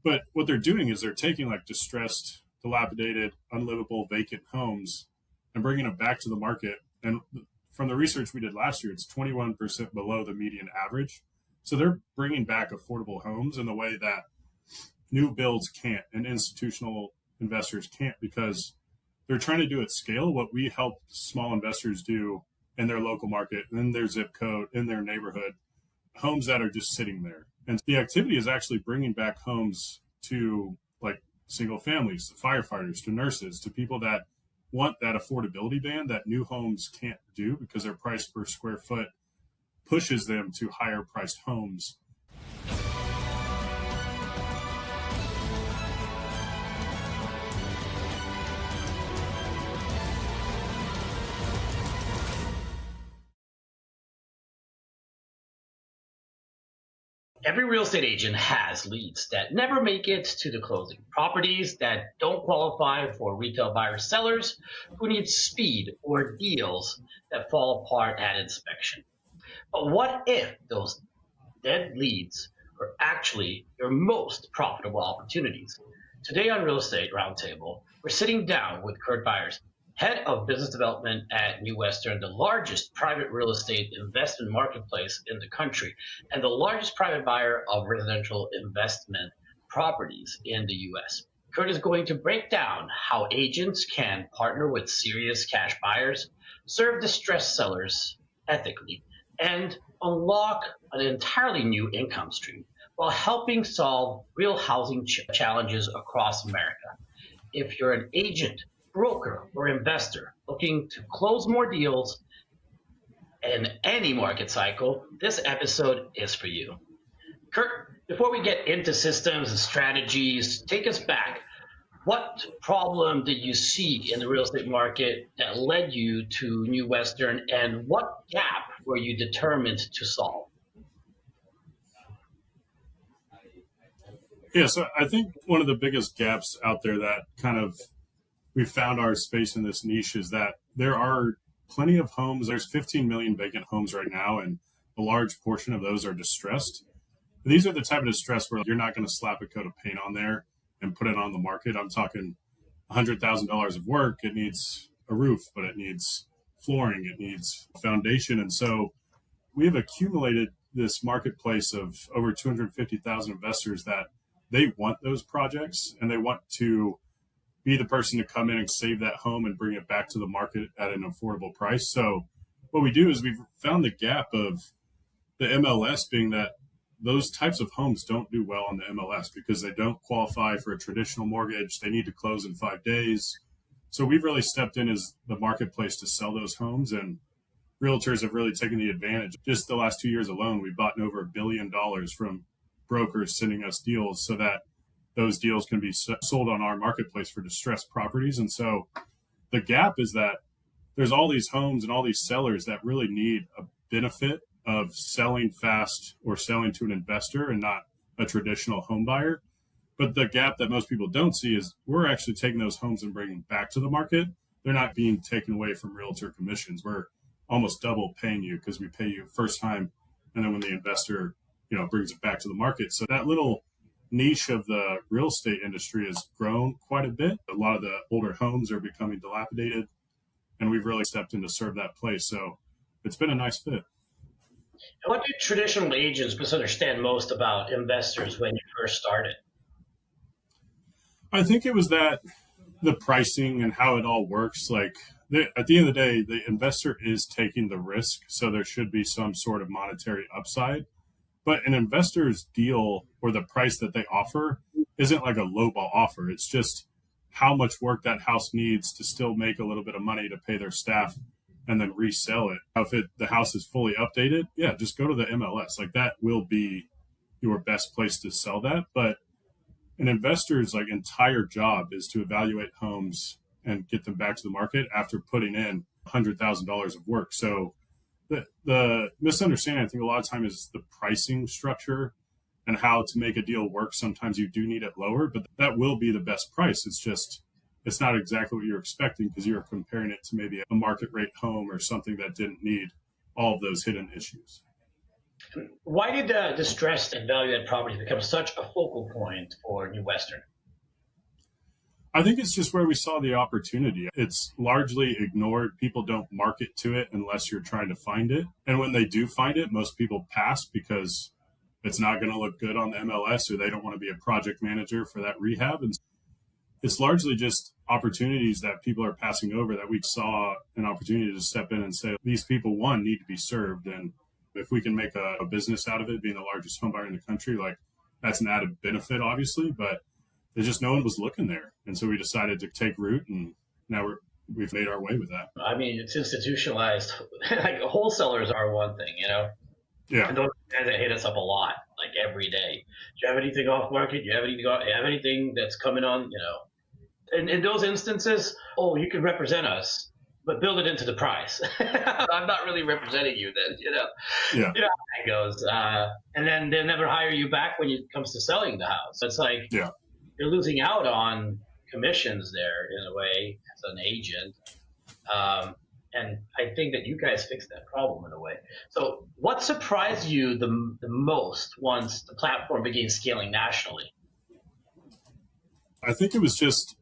But what they're doing is they're taking like distressed, dilapidated, unlivable, vacant homes and bringing them back to the market. And from the research we did last year, it's 21% below the median average. So they're bringing back affordable homes in the way that new builds can't and institutional investors can't, because they're trying to do at scale what we help small investors do in their local market, in their zip code, in their neighborhood, homes that are just sitting there. And the activity is actually bringing back homes to like single families, to firefighters, to nurses, to people that want that affordability band that new homes can't do because their price per square foot pushes them to higher priced homes. Every real estate agent has leads that never make it to the closing, properties that don't qualify for retail buyer sellers who need speed, or deals that fall apart at inspection. But what if those dead leads are actually your most profitable opportunities? Today on Real Estate Roundtable, we're sitting down with Kurt Byers, Head of Business Development at New Western, the largest private real estate investment marketplace in the country, and the largest private buyer of residential investment properties in the U.S. Kurt is going to break down how agents can partner with serious cash buyers, serve distressed sellers ethically, and unlock an entirely new income stream while helping solve real housing challenges across America. If you're an agent, broker, or investor looking to close more deals in any market cycle, this episode is for you. Kurt, before we get into systems and strategies, take us back. What problem did you see in the real estate market that led you to New Western, and what gap were you determined to solve? Yeah, so I think one of the biggest gaps out there that kind of we found our space in this niche is that there are plenty of homes. There's 15 million vacant homes right now, and a large portion of those are distressed. These are the type of distress where you're not going to slap a coat of paint on there and put it on the market. I'm talking $100,000 of work. It needs a roof, but it needs flooring. It needs foundation. And so we have accumulated this marketplace of over 250,000 investors that they want those projects and they want to be the person to come in and save that home and bring it back to the market at an affordable price. So what we do is we've found the gap of the MLS being that those types of homes don't do well on the MLS because they don't qualify for a traditional mortgage. They need to close in 5 days. So we've really stepped in as the marketplace to sell those homes, and realtors have really taken the advantage. Just the last 2 years alone, we've bought over $1 billion from brokers sending us deals so that those deals can be sold on our marketplace for distressed properties. And so the gap is that there's all these homes and all these sellers that really need a benefit of selling fast or selling to an investor and not a traditional home buyer. But the gap that most people don't see is we're actually taking those homes and bringing them back to the market. They're not being taken away from realtor commissions. We're almost double paying you because we pay you first time, and then when the investor, brings it back to the market. So that little niche of the real estate industry has grown quite a bit. A lot of the older homes are becoming dilapidated, and we've really stepped in to serve that place. So it's been a nice fit. And what did traditional agents misunderstand most about investors when you first started? I think it was that the pricing and how it all works. At the end of the day, the investor is taking the risk, so there should be some sort of monetary upside. But an investor's deal or the price that they offer isn't like a lowball offer. It's just how much work that house needs to still make a little bit of money to pay their staff and then resell it. If the house is fully updated, yeah, just go to the MLS. That will be your best place to sell that. But an investor's entire job is to evaluate homes and get them back to the market after putting in $100,000 of work. So the misunderstanding, I think, a lot of time is the pricing structure and how to make a deal work. Sometimes you do need it lower, but that will be the best price. It's not exactly what you're expecting because you're comparing it to maybe a market rate home or something that didn't need all of those hidden issues. Why did distressed and value-add properties become such a focal point for New Western? I think it's just where we saw the opportunity. It's largely ignored. People don't market to it unless you're trying to find it. And when they do find it, most people pass because it's not going to look good on the MLS, or they don't want to be a project manager for that rehab. And it's largely just opportunities that people are passing over, that we saw an opportunity to step in and say, these people, one, need to be served. And if we can make a business out of it, being the largest home buyer in the country, like, that's an added benefit, obviously, but there's just no one was looking there. And so we decided to take root, and now we've made our way with that. I mean, it's institutionalized. Like wholesalers are one thing, Yeah. and those guys that hit us up a lot, like every day. Do you have anything off market? Do you have anything that's coming on? And in those instances, oh, you can represent us, but build it into the price. I'm not really representing you then, Yeah. You know how it goes. And then they'll never hire you back when it comes to selling the house. It's like Yeah. you're losing out on commissions there in a way as an agent. And I think that you guys fixed that problem in a way. So what surprised you the most once the platform began scaling nationally? I think it was just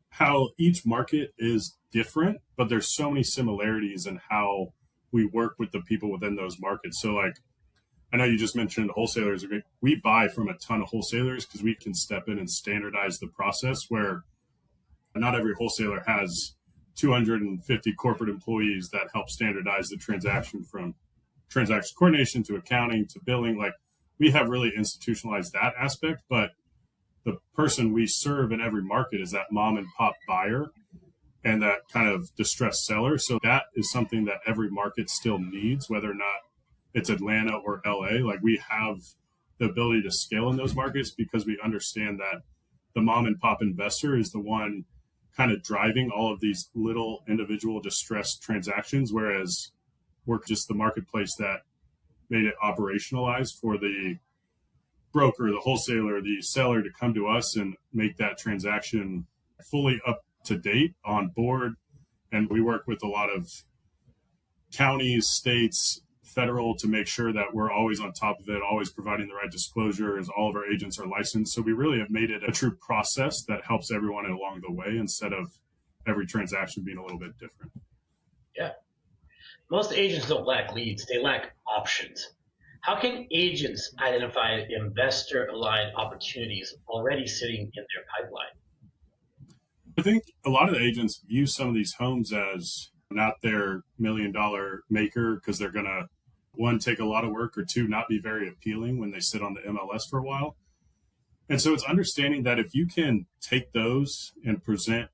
how each market is different, but there's so many similarities in how we work with the people within those markets. So, like, I know you just mentioned wholesalers. We buy from a ton of wholesalers because we can step in and standardize the process, where not every wholesaler has 250 corporate employees that help standardize the transaction, from transaction coordination to accounting to billing. Like, we have really institutionalized that aspect, but the person we serve in every market is that mom and pop buyer and that kind of distressed seller. So that is something that every market still needs, whether or not it's Atlanta or LA. Like, we have the ability to scale in those markets because we understand that the mom and pop investor is the one kind of driving all of these little individual distressed transactions, whereas we're just the marketplace that made it operationalized for the broker, the wholesaler, the seller to come to us and make that transaction fully up to date, on board. And we work with a lot of counties, states, federal, to make sure that we're always on top of it, always providing the right disclosures. All of our agents are licensed. So we really have made it a true process that helps everyone along the way, instead of every transaction being a little bit different. Yeah. Most agents don't lack leads, they lack options. How can agents identify investor-aligned opportunities already sitting in their pipeline? I think a lot of the agents view some of these homes as not their $1 million maker, because they're going to, one, take a lot of work, or two, not be very appealing when they sit on the MLS for a while. And so it's understanding that if you can take those and present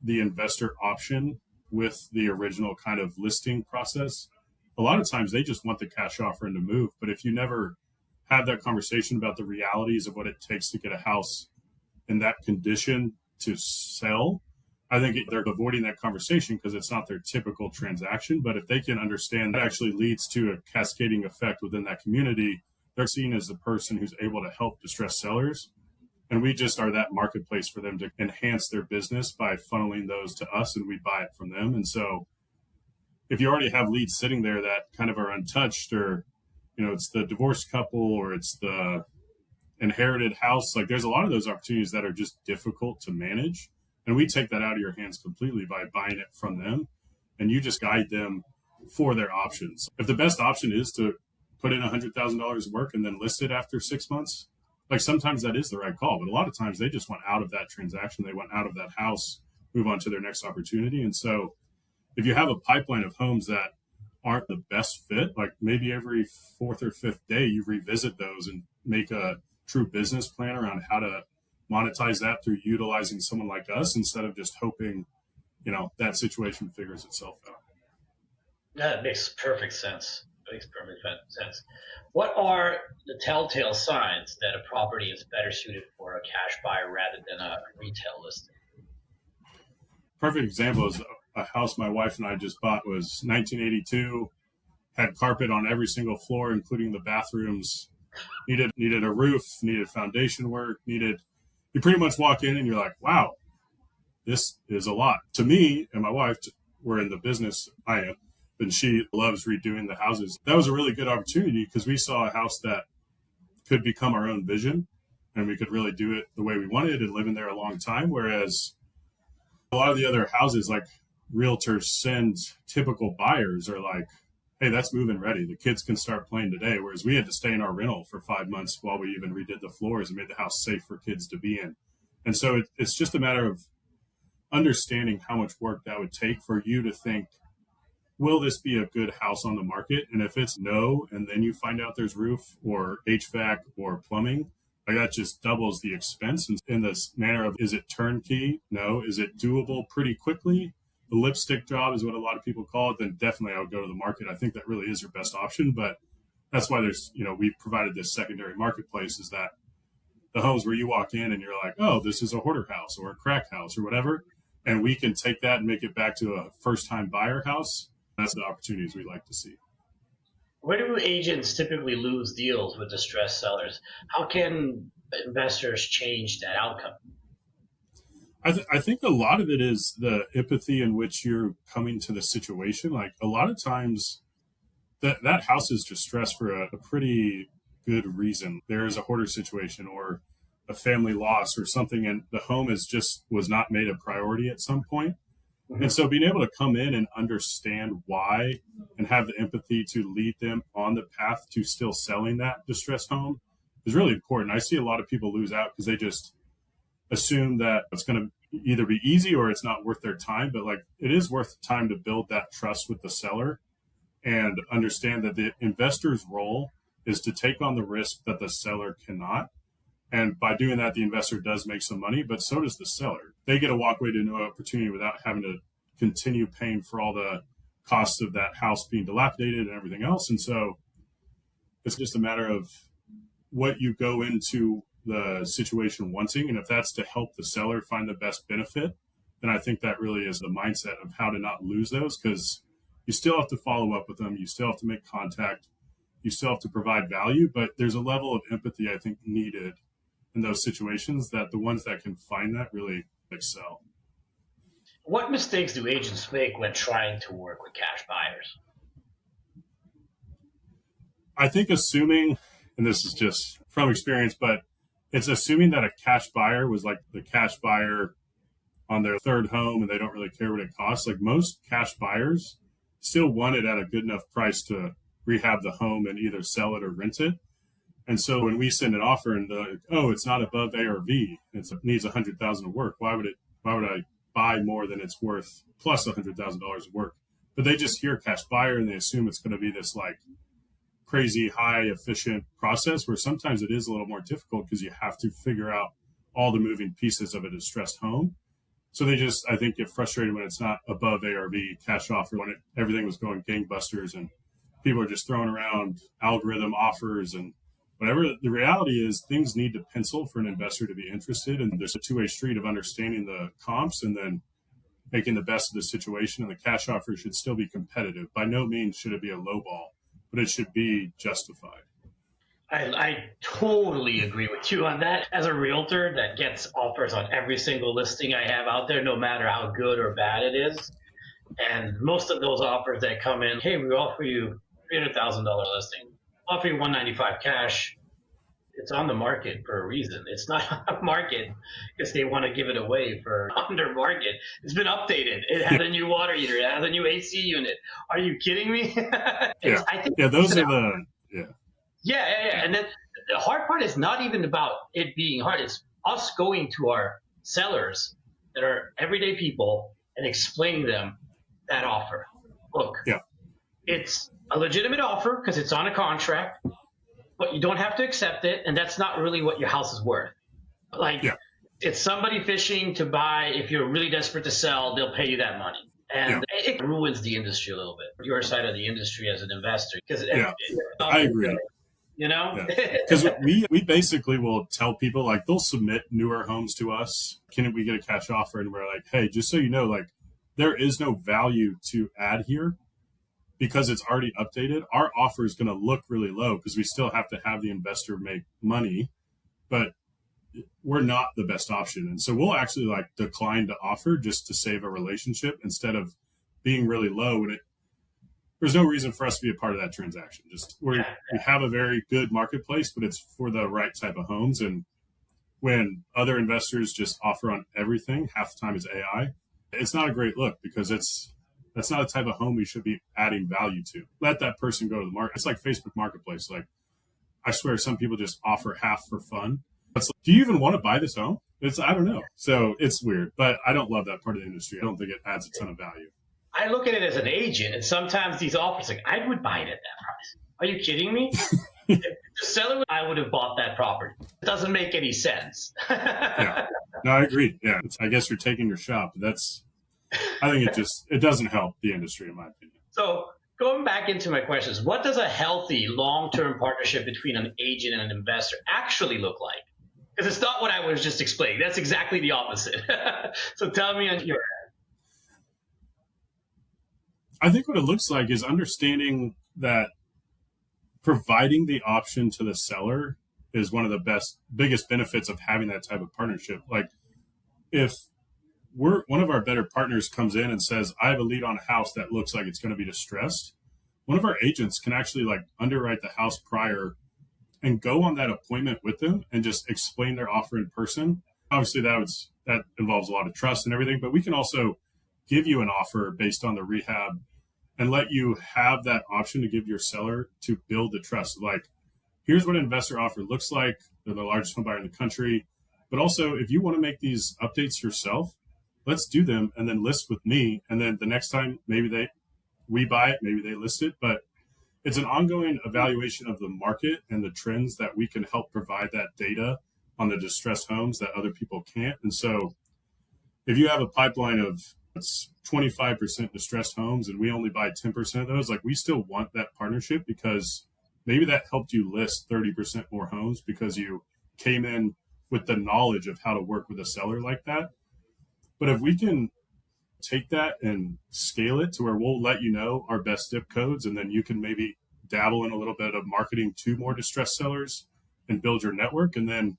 the investor option with the original kind of listing process, a lot of times they just want the cash offer and to move. But if you never have that conversation about the realities of what it takes to get a house in that condition to sell, I think they're avoiding that conversation because it's not their typical transaction. But if they can understand that actually leads to a cascading effect within that community, they're seen as the person who's able to help distressed sellers. And we just are that marketplace for them to enhance their business by funneling those to us, and we buy it from them. And so if you already have leads sitting there that kind of are untouched, or, it's the divorced couple, or it's the inherited house, like, there's a lot of those opportunities that are just difficult to manage. And we take that out of your hands completely by buying it from them. And you just guide them for their options. If the best option is to put in $100,000 of work and then list it after 6 months, like, sometimes that is the right call. But a lot of times they just want out of that transaction. They want out of that house, move on to their next opportunity. And so if you have a pipeline of homes that aren't the best fit, like, maybe every fourth or fifth day you revisit those and make a true business plan around how to monetize that through utilizing someone like us, instead of just hoping, that situation figures itself out. That makes perfect sense. What are the telltale signs that a property is better suited for a cash buyer rather than a retail listing? Perfect example is a house my wife and I just bought. Was 1982, had carpet on every single floor, including the bathrooms, needed a roof, needed foundation work, you pretty much walk in and you're like, wow, this is a lot. To me and my wife, we're in the business, I am, and she loves redoing the houses. That was a really good opportunity because we saw a house that could become our own vision and we could really do it the way we wanted and live in there a long time. Whereas a lot of the other houses, like realtors send typical buyers are like, hey, that's move-in ready. The kids can start playing today. Whereas we had to stay in our rental for 5 months while we even redid the floors and made the house safe for kids to be in. And so it's just a matter of understanding how much work that would take for you to think, will this be a good house on the market? And if it's no, and then you find out there's roof or HVAC or plumbing, like that just doubles the expense. And in this manner of, is it turnkey? No. Is it doable pretty quickly? The lipstick job is what a lot of people call it. Then definitely I would go to the market. I think that really is your best option. But that's why there's, we've provided this secondary marketplace, is that the homes where you walk in and you're like, oh, this is a hoarder house or a crack house or whatever. And we can take that and make it back to a first-time buyer house. That's the opportunities we like to see. Where do agents typically lose deals with distressed sellers? How can investors change that outcome? I think a lot of it is the empathy in which you're coming to the situation. Like a lot of times that house is distressed for a pretty good reason. There is a hoarder situation or a family loss or something, and the home was not made a priority at some point. Mm-hmm. And so being able to come in and understand why and have the empathy to lead them on the path to still selling that distressed home is really important. I see a lot of people lose out because they just assume that it's going to either be easy or it's not worth their time. But like, it is worth the time to build that trust with the seller and understand that the investor's role is to take on the risk that the seller cannot. And by doing that, the investor does make some money, but so does the seller. They get a walkway to no opportunity without having to continue paying for all the costs of that house being dilapidated and everything else. And so it's just a matter of what you go into the situation wanting. And if that's to help the seller find the best benefit, then I think that really is the mindset of how to not lose those, because you still have to follow up with them. You still have to make contact. You still have to provide value, but there's a level of empathy I think needed in those situations that the ones that can find that really excel. What mistakes do agents make when trying to work with cash buyers? I think assuming, and this is just from experience, but it's assuming that a cash buyer was like the cash buyer on their third home and they don't really care what it costs. Like most cash buyers still want it at a good enough price to rehab the home and either sell it or rent it. And so when we send an offer and it's not above ARV, it needs $100,000 of work. Why would I buy more than it's worth plus $100,000 of work? But they just hear cash buyer and they assume it's going to be this like crazy high efficient process, where sometimes it is a little more difficult because you have to figure out all the moving pieces of a distressed home. So they just, I think, get frustrated when it's not above ARV cash offer, when everything was going gangbusters and people are just throwing around algorithm offers and whatever. The reality is things need to pencil for an investor to be interested. And there's a two-way street of understanding the comps and then making the best of the situation. And the cash offer should still be competitive. By no means should it be a low ball, but it should be justified. I totally agree with you on that. As a realtor that gets offers on every single listing I have out there, no matter how good or bad it is. And most of those offers that come in, hey, we offer you $300,000 listing, offer you $195 cash. It's on the market for a reason. It's not on the market because they want to give it away for under market. It's been updated. It has a new water heater. It has a new AC unit. Are you kidding me? Yeah. I think those are the, Yeah. And then the hard part is not even about it being hard. It's us going to our sellers that are everyday people and explaining them that offer. Look, it's a legitimate offer because it's on a contract, but you don't have to accept it. And that's not really what your house is worth. It's somebody fishing to buy. If you're really desperate to sell, they'll pay you that money. And it ruins the industry a little bit, your side of the industry as an investor. I agree. Because we basically will tell people, like, they'll submit newer homes to us. Can we get a cash offer? And we're like, hey, just so you know, like, there is no value to add here because it's already updated. Our offer is going to look really low because we still have to have the investor make money, but we're not the best option. And so we'll actually like decline to offer just to save a relationship instead of being really low. And there's no reason for us to be a part of that transaction. Just we have a very good marketplace, but it's for the right type of homes. And when other investors just offer on everything, half the time is AI, it's not a great look because that's not a type of home we should be adding value to. Let that person go to the market. It's like Facebook Marketplace. Like, I swear some people just offer half for fun. It's like, do you even want to buy this home? I don't know. So it's weird, but I don't love that part of the industry. I don't think it adds a ton of value. I look at it as an agent, and sometimes these offers, like, I would buy it at that price. Are you kidding me? If the seller, I would have bought that property. It doesn't make any sense. Yeah. No, I agree. Yeah. I guess you're taking your shot, but I think it doesn't help the industry, in my opinion. So going back into my questions, what does a healthy long-term partnership between an agent and an investor actually look like? Because it's not what I was just explaining. That's exactly the opposite. So tell me on your end. I think what it looks like is understanding that providing the option to the seller is one of the biggest benefits of having that type of partnership. Like, if one of our better partners comes in and says, I have a lead on a house that looks like it's going to be distressed, one of our agents can actually underwrite the house prior and go on that appointment with them and just explain their offer in person. Obviously that involves a lot of trust and everything, but we can also give you an offer based on the rehab and let you have that option to give your seller to build the trust. Like, here's what an investor offer looks like. They're the largest home buyer in the country. But also, if you want to make these updates yourself, let's do them and then list with me. And then the next time, maybe we buy it, maybe they list it. But it's an ongoing evaluation of the market and the trends that we can help provide that data on the distressed homes that other people can't. And so if you have a pipeline of 25% distressed homes and we only buy 10% of those, we still want that partnership because maybe that helped you list 30% more homes because you came in with the knowledge of how to work with a seller like that. But if we can take that and scale it to where we'll let you know our best zip codes, and then you can maybe dabble in a little bit of marketing to more distressed sellers and build your network, and then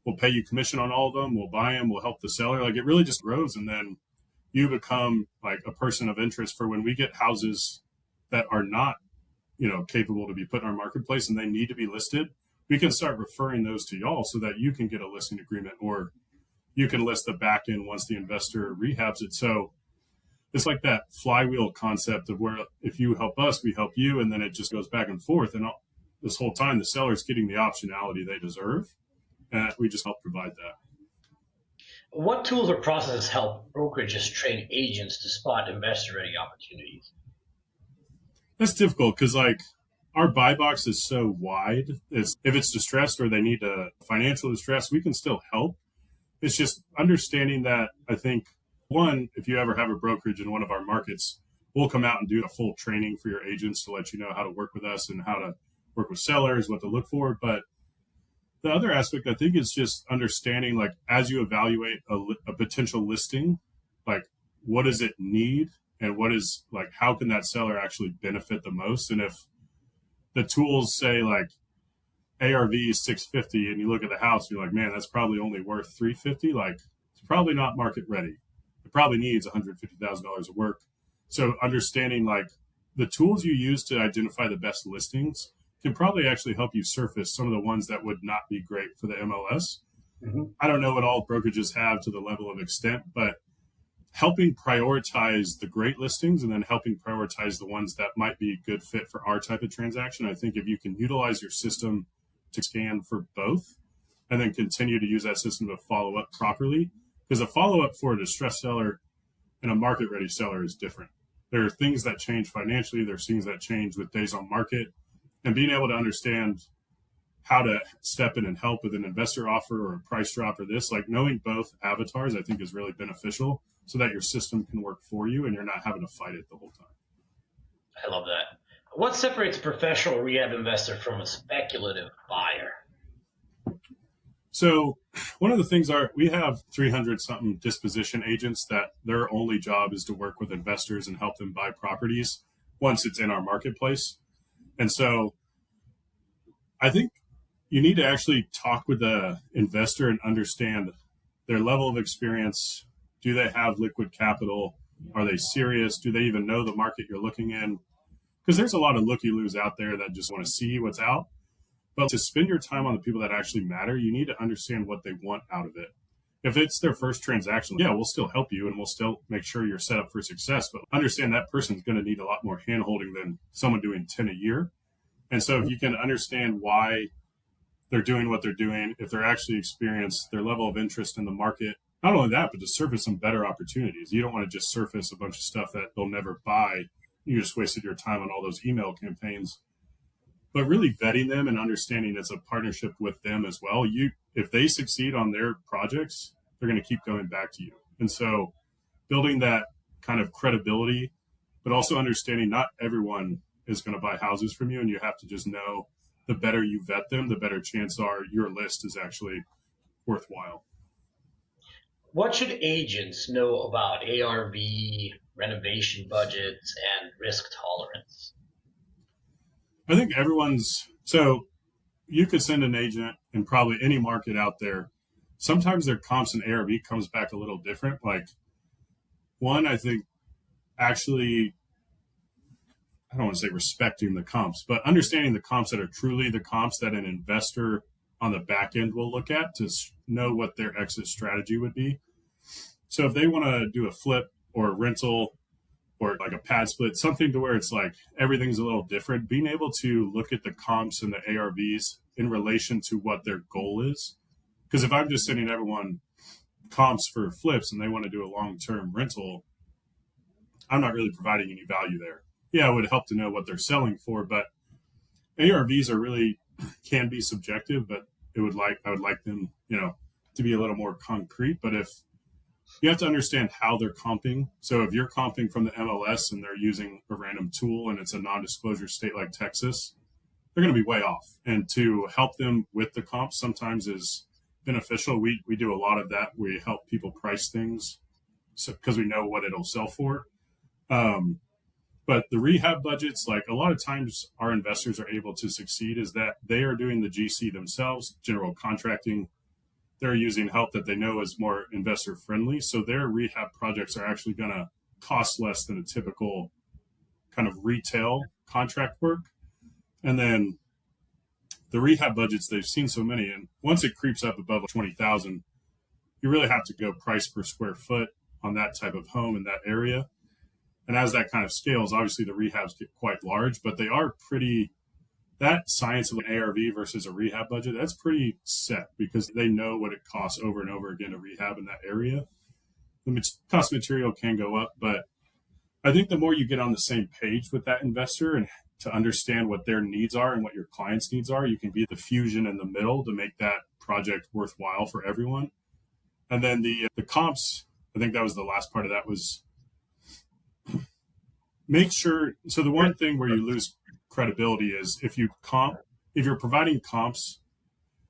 we'll pay you commission on all of them. We'll buy them. We'll help the seller. It really just grows. And then you become a person of interest for when we get houses that are not, capable to be put in our marketplace and they need to be listed. We can start referring those to y'all so that you can get a listing agreement, or you can list the back end once the investor rehabs it. So it's like that flywheel concept of where if you help us, we help you, and then it just goes back and forth. And this whole time, the seller's getting the optionality they deserve, and we just help provide that. What tools or processes help brokerages train agents to spot investor-ready opportunities? That's difficult because our buy box is so wide. If it's distressed or they need a financial distress, we can still help. It's just understanding that. I think, one, if you ever have a brokerage in one of our markets, we'll come out and do a full training for your agents to let you know how to work with us and how to work with sellers, what to look for. But the other aspect, I think, is just understanding, as you evaluate a potential listing, what does it need and what is, how can that seller actually benefit the most? And if the tools say ARV is 650 and you look at the house, you're like, man, that's probably only worth 350. It's probably not market ready. It probably needs $150,000 of work. So understanding the tools you use to identify the best listings can probably actually help you surface some of the ones that would not be great for the MLS. Mm-hmm. I don't know what all brokerages have to the level of extent, but helping prioritize the great listings and then helping prioritize the ones that might be a good fit for our type of transaction. I think if you can utilize your system to scan for both and then continue to use that system to follow up properly, because a follow-up for a distressed seller and a market-ready seller is different. There are things that change financially. There's things that change with days on market. And being able to understand how to step in and help with an investor offer or a price drop or this, knowing both avatars, I think is really beneficial so that your system can work for you and you're not having to fight it the whole time. I love that. What separates a professional rehab investor from a speculative buyer? So one of the things we have 300 something disposition agents that their only job is to work with investors and help them buy properties once it's in our marketplace. And so I think you need to actually talk with the investor and understand their level of experience. Do they have liquid capital? Are they serious? Do they even know the market you're looking in? because there's a lot of looky-loos out there that just want to see what's out. But to spend your time on the people that actually matter, you need to understand what they want out of it. If it's their first transaction, yeah, we'll still help you and we'll still make sure you're set up for success. But understand that person's going to need a lot more hand-holding than someone doing 10 a year. And so if you can understand why they're doing what they're doing, if they're actually experienced, their level of interest in the market, not only that, but to surface some better opportunities. You don't want to just surface a bunch of stuff that they'll never buy. You just wasted your time on all those email campaigns. But really vetting them and understanding it's a partnership with them as well. If they succeed on their projects, they're going to keep going back to you. And so building that kind of credibility, but also understanding not everyone is going to buy houses from you. And you have to just know the better you vet them, the better chance are your list is actually worthwhile. What should agents know about ARV, renovation budgets, and risk tolerance? I think so you could send an agent in probably any market out there. Sometimes their comps and ARV comes back a little different. Like one, I think actually, I don't want to say respecting the comps, but understanding the comps that are truly the comps that an investor on the back end will look at to know what their exit strategy would be. So if they want to do a flip or a rental or like a pad split, something to where it's like everything's a little different, being able to look at the comps and the ARVs in relation to what their goal is. Because if I'm just sending everyone comps for flips and they want to do a long-term rental, I'm not really providing any value there. Yeah, it would help to know what they're selling for, but ARVs are really can be subjective, but I would like them, to be a little more concrete. But if you have to understand how they're comping. So if you're comping from the MLS and they're using a random tool and it's a non-disclosure state like Texas, they're going to be way off. And to help them with the comps sometimes is beneficial. We do a lot of that. We help people price things because we know what it'll sell for. But the rehab budgets, like a lot of times our investors are able to succeed is that they are doing the GC themselves, general contracting. They're using help that they know is more investor friendly. So their rehab projects are actually going to cost less than a typical kind of retail contract work. And then the rehab budgets, they've seen so many. And once it creeps up above 20,000, you really have to go price per square foot on that type of home in that area. And as that kind of scales, obviously the rehabs get quite large, but they are that science of an ARV versus a rehab budget, that's pretty set because they know what it costs over and over again to rehab in that area. The cost of material can go up, but I think the more you get on the same page with that investor and to understand what their needs are and what your clients' needs are, you can be the fusion in the middle to make that project worthwhile for everyone. And then the comps, I think that was the last part of that was make sure. So the one thing where you lose credibility is if you're providing comps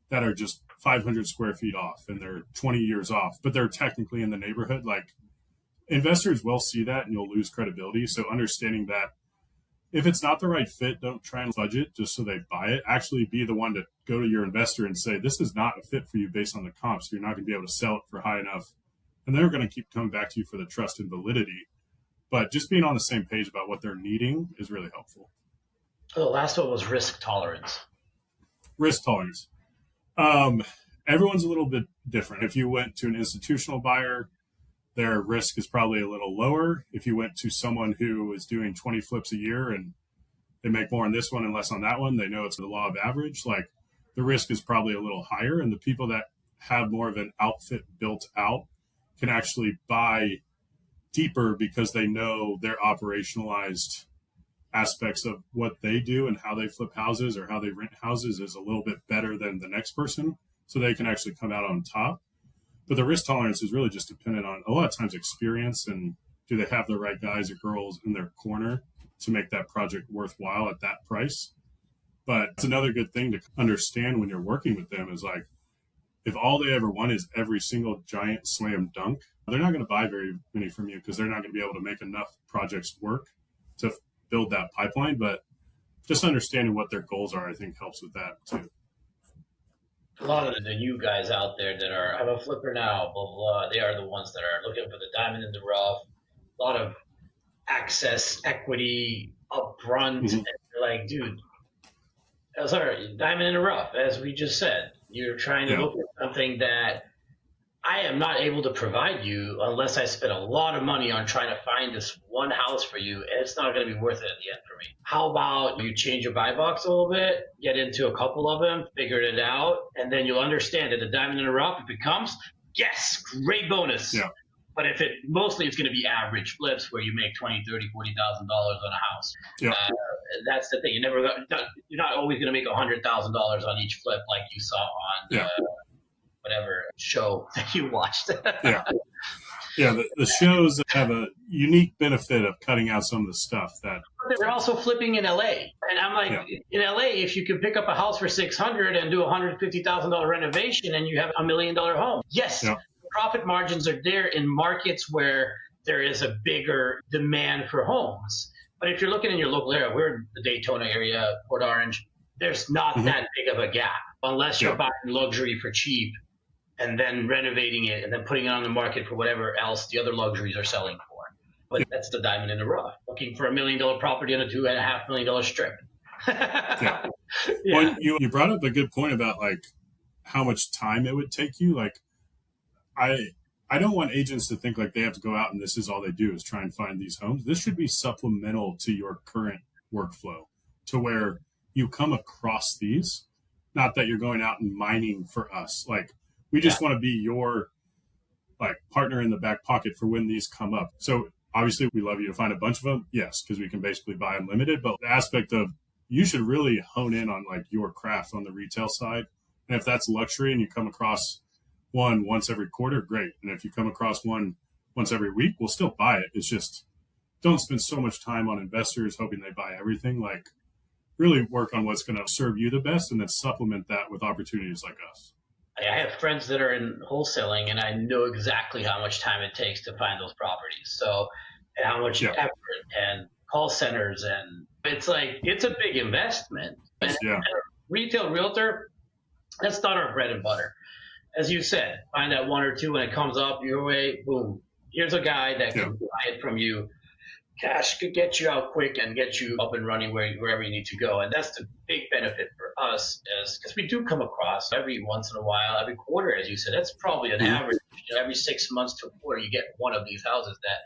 that are just 500 square feet off and they're 20 years off, but they're technically in the neighborhood, like investors will see that and you'll lose credibility. So understanding that if it's not the right fit, don't try and fudge it just so they buy it. Actually be the one to go to your investor and say, this is not a fit for you based on the comps. You're not going to be able to sell it for high enough. And they're going to keep coming back to you for the trust and validity. But just being on the same page about what they're needing is really helpful. The last one was risk tolerance. Risk tolerance. Everyone's a little bit different. If you went to an institutional buyer, their risk is probably a little lower. If you went to someone who is doing 20 flips a year and they make more on this one and less on that one, they know it's the law of average, like the risk is probably a little higher. And the people that have more of an outfit built out can actually buy deeper because they know their operationalized aspects of what they do and how they flip houses or how they rent houses is a little bit better than the next person. So they can actually come out on top. But the risk tolerance is really just dependent on a lot of times experience and do they have the right guys or girls in their corner to make that project worthwhile at that price. But it's another good thing to understand when you're working with them is like, if all they ever want is every single giant slam dunk, they're not going to buy very many from you because they're not going to be able to make enough projects work to build that pipeline. But just understanding what their goals are, I think helps with that too. A lot of the new guys out there that are, I'm a flipper now, blah, blah, blah, they are the ones that are looking for the diamond in the rough. A lot of access, equity, upfront, Hmm. and you're like, dude, sorry, diamond in the rough, as we just said. You're trying to Yeah. look at something that I am not able to provide you unless I spend a lot of money on trying to find this one house for you, and it's not going to be worth it at the end for me. How about you change your buy box a little bit, get into a couple of them, figure it out, and then you'll understand that the diamond in the rough, if it comes, yes, great bonus. Yeah. But if it mostly it's going to be average flips where you make 20, 30, $40,000 on a house. Yeah. That's the thing. You're not always going to make $100,000 on each flip like you saw on Yeah. whatever show that you watched. Yeah. Yeah. The shows have a unique benefit of cutting out some of the stuff that. They're also flipping in LA. And I'm like, Yeah. in LA, if you can pick up a house for 600 and do a $150,000 renovation and you have $1 million home. Yes, Yeah. profit margins are there in markets where there is a bigger demand for homes. But if you're looking in your local area, we're in the Daytona area, Port Orange, there's not that big of a gap unless you're Yeah. buying luxury for cheap and then renovating it and then putting it on the market for whatever else the other luxuries are selling for. But that's the diamond in the rough. Looking for $1 million property on a $2.5 million strip. Yeah. Yeah. Well, you brought up a good point about like how much time it would take you. Like I don't want agents to think like they have to go out and this is all they do is try and find these homes. This should be supplemental to your current workflow to where you come across these, not that you're going out and mining for us. Like we just want to be your like partner in the back pocket for when these come up. So obviously we love you to find a bunch of them. Yes, because we can basically buy unlimited, but the aspect of you should really hone in on like your craft on the retail side. And if that's luxury and you come across one once every quarter, great. And if you come across one once every week, we'll still buy it. It's just don't spend so much time on investors hoping they buy everything. Like really work on what's going to serve you the best and then supplement that with opportunities like us. I have friends that are in wholesaling, and I know exactly how much time it takes to find those properties. So, and how much effort and call centers, and it's like it's a big investment. And Yeah. retail realtor, that's not our bread and butter. As you said, find that one or two when it comes up your way. Boom, here's a guy that can buy it from you. Cash could get you out quick and get you up and running wherever you need to go. And that's the big benefit for us is because we do come across every once in a while, every quarter, as you said, that's probably an average. Every 6 months to a quarter, you get one of these houses that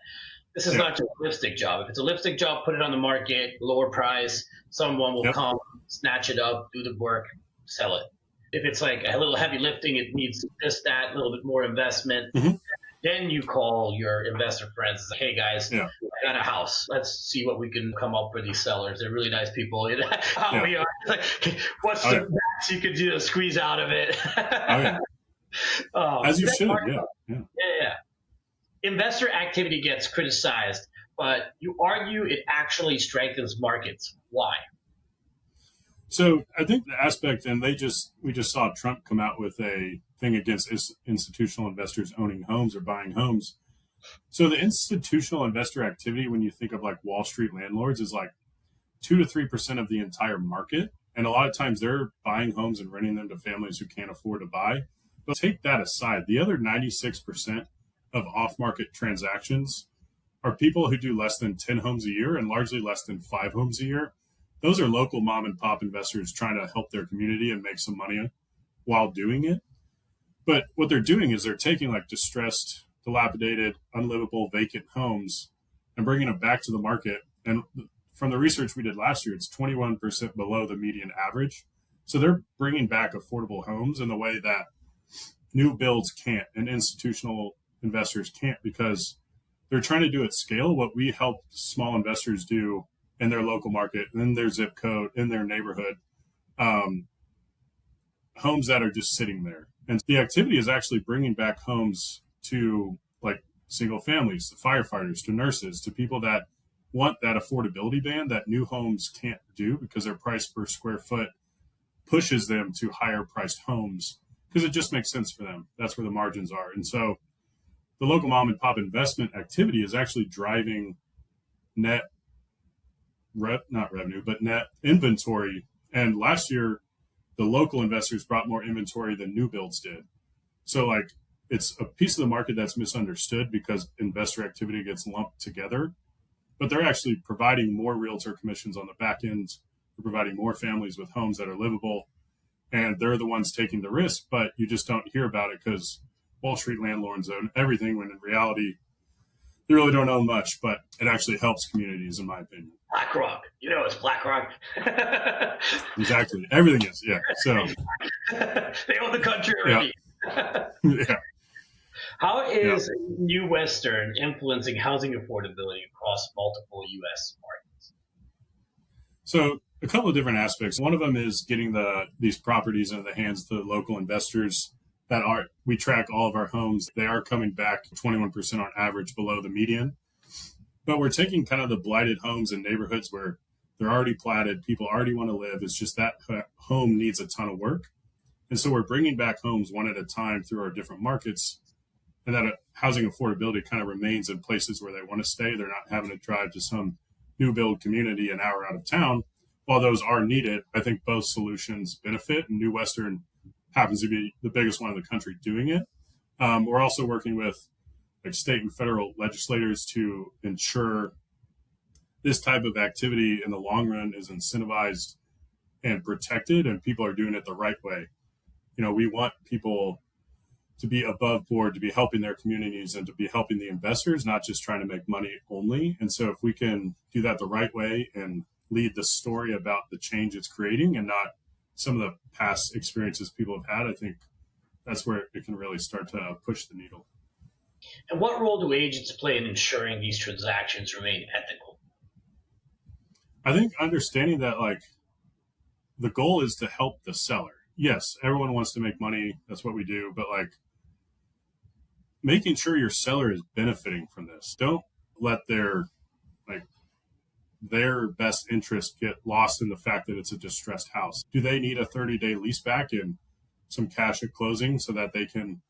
this is not just a lipstick job. If it's a lipstick job, put it on the market, lower price, someone will come, snatch it up, do the work, sell it. If it's like a little heavy lifting, it needs this, that, a little bit more investment. Then you call your investor friends. Like, hey guys, I got a house. Let's see what we can come up for these sellers. They're really nice people. How we are. Like, what's the max you could do to squeeze out of it? As you should. Yeah. Investor activity gets criticized, but you argue it actually strengthens markets. Why? So I think the aspect, and we just saw Trump come out with a thing against institutional investors owning homes or buying homes. So the institutional investor activity, when you think of like Wall Street landlords, is like 2 to 3% of the entire market. And a lot of times they're buying homes and renting them to families who can't afford to buy. But take that aside, the other 96% of off-market transactions are people who do less than 10 homes a year and largely less than 5 homes a year. Those are local mom and pop investors trying to help their community and make some money while doing it. But what they're doing is they're taking like distressed, dilapidated, unlivable, vacant homes and bringing them back to the market. And from the research we did last year, it's 21% below the median average. So they're bringing back affordable homes in the way that new builds can't and institutional investors can't because they're trying to do at scale what we help small investors do in their local market, in their zip code, in their neighborhood, homes that are just sitting there. And the activity is actually bringing back homes to like single families, to firefighters, to nurses, to people that want that affordability band that new homes can't do because their price per square foot pushes them to higher priced homes because it just makes sense for them. That's where the margins are. And so the local mom and pop investment activity is actually driving net inventory. And last year, the local investors brought more inventory than new builds did. So like it's a piece of the market that's misunderstood because investor activity gets lumped together. but they're actually providing more realtor commissions on the back end. They're providing more families with homes that are livable, and they're the ones taking the risk, but you just don't hear about it because Wall Street landlords own everything, when in reality, they really don't own much, but it actually helps communities, in my opinion. BlackRock. It's BlackRock. Exactly. Everything is, yeah. So they own the country already. Yeah. How is New Western influencing housing affordability across multiple U.S. markets? So a couple of different aspects. One of them is getting these properties into the hands of the local investors we track all of our homes. They are coming back 21% on average below the median. But we're taking kind of the blighted homes in neighborhoods where they're already platted, people already want to live. It's just that home needs a ton of work. And so we're bringing back homes one at a time through our different markets. And that housing affordability kind of remains in places where they want to stay. They're not having to drive to some new build community an hour out of town. While those are needed, I think both solutions benefit, and New Western happens to be the biggest one in the country doing it. We're also working with state and federal legislators to ensure this type of activity in the long run is incentivized and protected, and people are doing it the right way. We want people to be above board, to be helping their communities and to be helping the investors, not just trying to make money only. And so if we can do that the right way and lead the story about the change it's creating and not some of the past experiences people have had, I think that's where it can really start to push the needle. And what role do agents play in ensuring these transactions remain ethical? I think understanding that the goal is to help the seller. Yes, everyone wants to make money. That's what we do. But making sure your seller is benefiting from this. Don't let their best interest get lost in the fact that it's a distressed house. Do they need a 30-day lease back and some cash at closing so that they can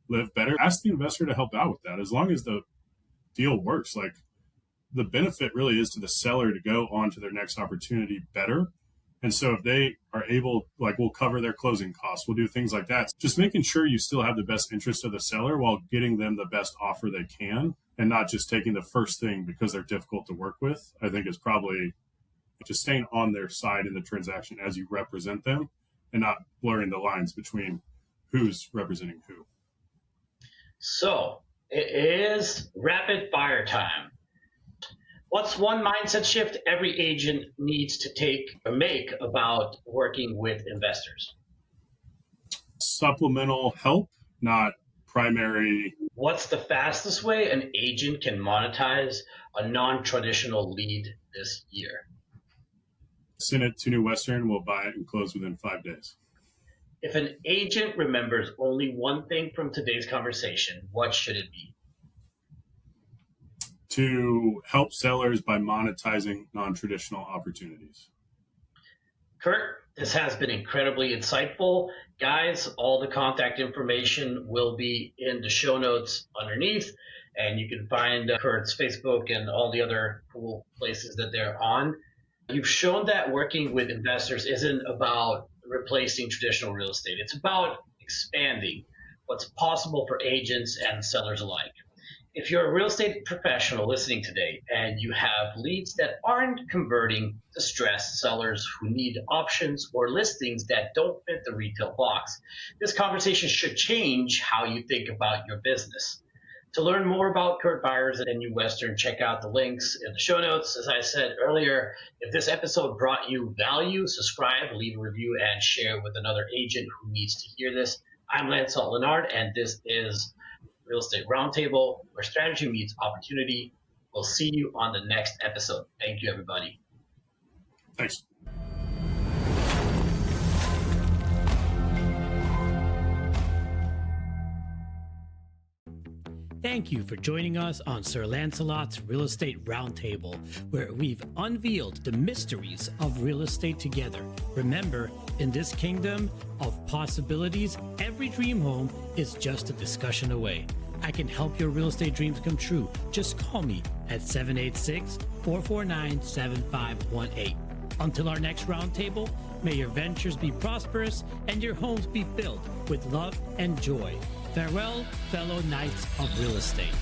live better? Ask the investor to help out with that. As long as the deal works, the benefit really is to the seller to go on to their next opportunity better. And so if they are able, we'll cover their closing costs, we'll do things like that. Just making sure you still have the best interest of the seller while getting them the best offer they can, and not just taking the first thing because they're difficult to work with, I think is probably just staying on their side in the transaction as you represent them and not blurring the lines between who's representing who. So it is rapid fire time. What's one mindset shift every agent needs to take or make about working with investors? Supplemental help, not primary. What's the fastest way an agent can monetize a non-traditional lead this year? Send it to New Western, we'll buy it and close within 5 days. If an agent remembers only one thing from today's conversation, what should it be? To help sellers by monetizing non-traditional opportunities. Kurt, this has been incredibly insightful. Guys, all the contact information will be in the show notes underneath, and you can find Kurt's Facebook and all the other cool places that they're on. You've shown that working with investors isn't about replacing traditional real estate. It's about expanding what's possible for agents and sellers alike. If you're a real estate professional listening today and you have leads that aren't converting distressed sellers who need options or listings that don't fit the retail box, this conversation should change how you think about your business. To learn more about Kurt Byers and New Western, check out the links in the show notes. As I said earlier, if this episode brought you value, subscribe, leave a review, and share with another agent who needs to hear this. I'm Lancelot, Lenard, and this is Real Estate Roundtable, where strategy meets opportunity. We'll see you on the next episode. Thank you, everybody. Thanks. Thank you for joining us on Sir Lancelot's Real Estate Roundtable, where we've unveiled the mysteries of real estate together. Remember, in this kingdom of possibilities, every dream home is just a discussion away. I can help your real estate dreams come true. Just call me at 786-449-7518. Until our next roundtable, may your ventures be prosperous and your homes be filled with love and joy. Farewell, fellow knights of real estate.